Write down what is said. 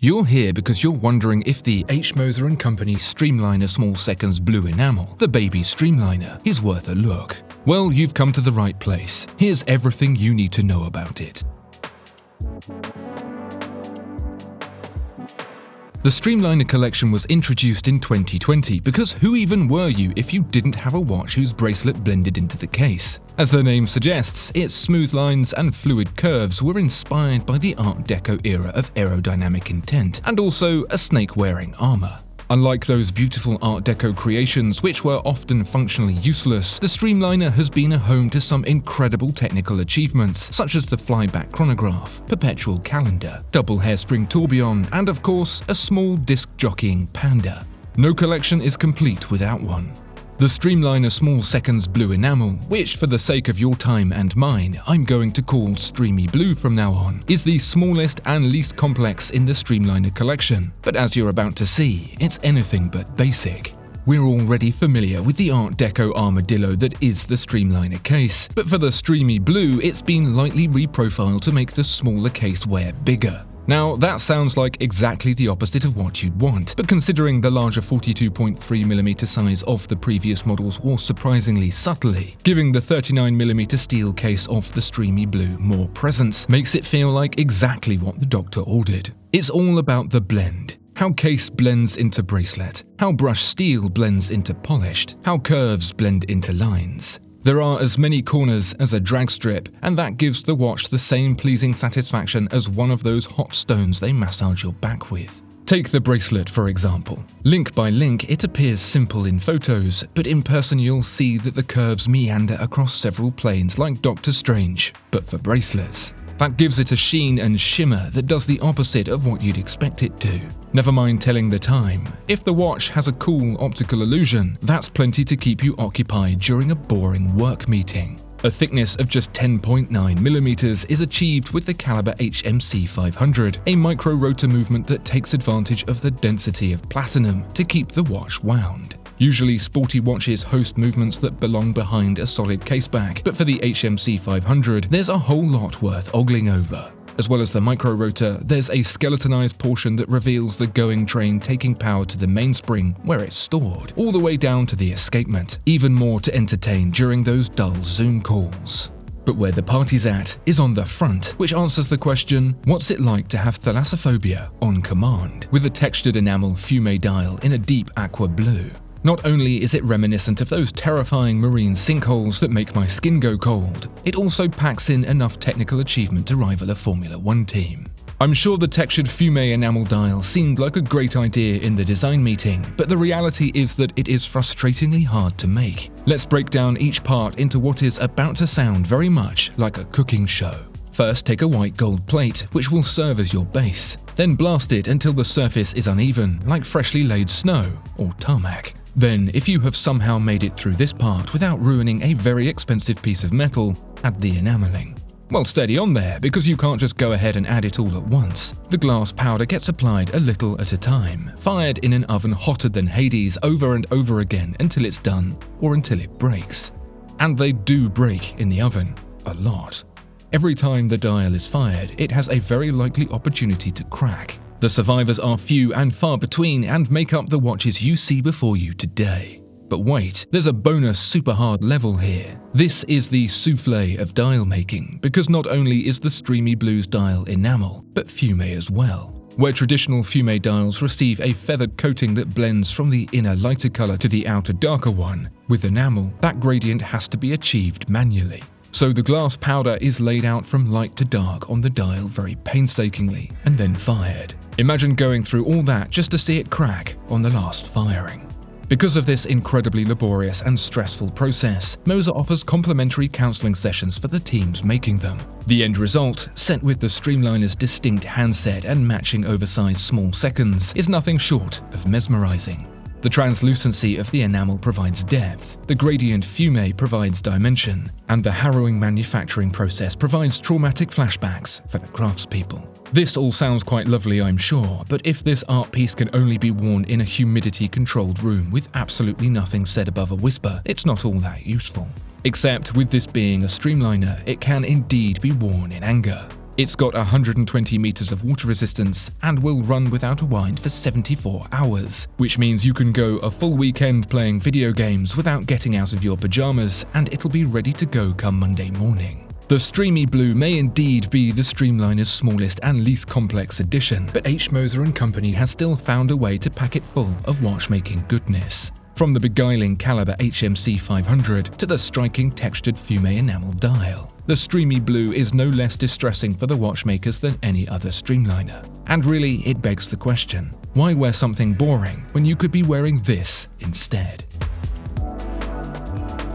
You're here because you're wondering if the H. Moser & Company Streamliner Small Seconds Blue Enamel, the baby Streamliner, is worth a look. Well, you've come to the right place. Here's everything you need to know about it. The Streamliner collection was introduced in 2020 because who even were you if you didn't have a watch whose bracelet blended into the case? As the name suggests, its smooth lines and fluid curves were inspired by the Art Deco era of aerodynamic intent and also a snake-wearing armor. Unlike those beautiful Art Deco creations which were often functionally useless, the Streamliner has been a home to some incredible technical achievements such as the flyback chronograph, perpetual calendar, double hairspring tourbillon, and of course, a small disc jockeying panda. No collection is complete without one. The Streamliner Small Seconds Blue Enamel, which for the sake of your time and mine, I'm going to call Streamy Blue from now on, is the smallest and least complex in the Streamliner collection. But as you're about to see, it's anything but basic. We're already familiar with the Art Deco armadillo that is the Streamliner case, but for the Streamy Blue, it's been lightly reprofiled to make the smaller case wear bigger. Now, that sounds like exactly the opposite of what you'd want, but considering the larger 42.3mm size of the previous models was surprisingly subtly, giving the 39mm steel case of the Streamy Blue more presence makes it feel like exactly what the doctor ordered. It's all about the blend. How case blends into bracelet, how brushed steel blends into polished, how curves blend into lines. There are as many corners as a drag strip, and that gives the watch the same pleasing satisfaction as one of those hot stones they massage your back with. Take the bracelet for example. Link by link, it appears simple in photos, but in person you'll see that the curves meander across several planes like Doctor Strange, but for bracelets. That gives it a sheen and shimmer that does the opposite of what you'd expect it to. Never mind telling the time. If the watch has a cool optical illusion, that's plenty to keep you occupied during a boring work meeting. A thickness of just 10.9mm is achieved with the caliber HMC 500, a micro-rotor movement that takes advantage of the density of platinum to keep the watch wound. Usually sporty watches host movements that belong behind a solid caseback, but for the HMC 500, there's a whole lot worth ogling over. As well as the micro-rotor, there's a skeletonized portion that reveals the going train taking power to the mainspring where it's stored, all the way down to the escapement, even more to entertain during those dull Zoom calls. But where the party's at is on the front, which answers the question, what's it like to have thalassophobia on command, with a textured enamel fume dial in a deep aqua blue. Not only is it reminiscent of those terrifying marine sinkholes that make my skin go cold, it also packs in enough technical achievement to rival a Formula 1 team. I'm sure the textured fume enamel dial seemed like a great idea in the design meeting, but the reality is that it is frustratingly hard to make. Let's break down each part into what is about to sound very much like a cooking show. First, take a white gold plate, which will serve as your base. Then blast it until the surface is uneven, like freshly laid snow or tarmac. Then, if you have somehow made it through this part without ruining a very expensive piece of metal, add the enameling. Well, steady on there, because you can't just go ahead and add it all at once. The glass powder gets applied a little at a time, fired in an oven hotter than Hades over and over again until it's done, or until it breaks. And they do break in the oven, a lot. Every time the dial is fired, it has a very likely opportunity to crack. The survivors are few and far between and make up the watches you see before you today. But wait, there's a bonus super hard level here. This is the souffle of dial making, because not only is the Streamy Blue's dial enamel, but fume as well. Where traditional fume dials receive a feathered coating that blends from the inner lighter color to the outer darker one, with enamel, that gradient has to be achieved manually. So the glass powder is laid out from light to dark on the dial very painstakingly and then fired. Imagine going through all that just to see it crack on the last firing. Because of this incredibly laborious and stressful process, Moser offers complimentary counseling sessions for the teams making them. The end result, set with the Streamliner's distinct handset and matching oversized small seconds, is nothing short of mesmerizing. The translucency of the enamel provides depth, the gradient fume provides dimension, and the harrowing manufacturing process provides traumatic flashbacks for the craftspeople. This all sounds quite lovely, I'm sure, but if this art piece can only be worn in a humidity-controlled room with absolutely nothing said above a whisper, it's not all that useful. Except with this being a Streamliner, it can indeed be worn in anger. It's got 120 meters of water resistance and will run without a wind for 74 hours, which means you can go a full weekend playing video games without getting out of your pajamas, and it'll be ready to go come Monday morning. The Streamy Blue may indeed be the Streamliner's smallest and least complex edition, but H. Moser & Company has still found a way to pack it full of watchmaking goodness. From the beguiling caliber HMC 500 to the striking textured fume enamel dial, the Streamy Blue is no less distressing for the watchmakers than any other Streamliner. And really, it begs the question, why wear something boring when you could be wearing this instead?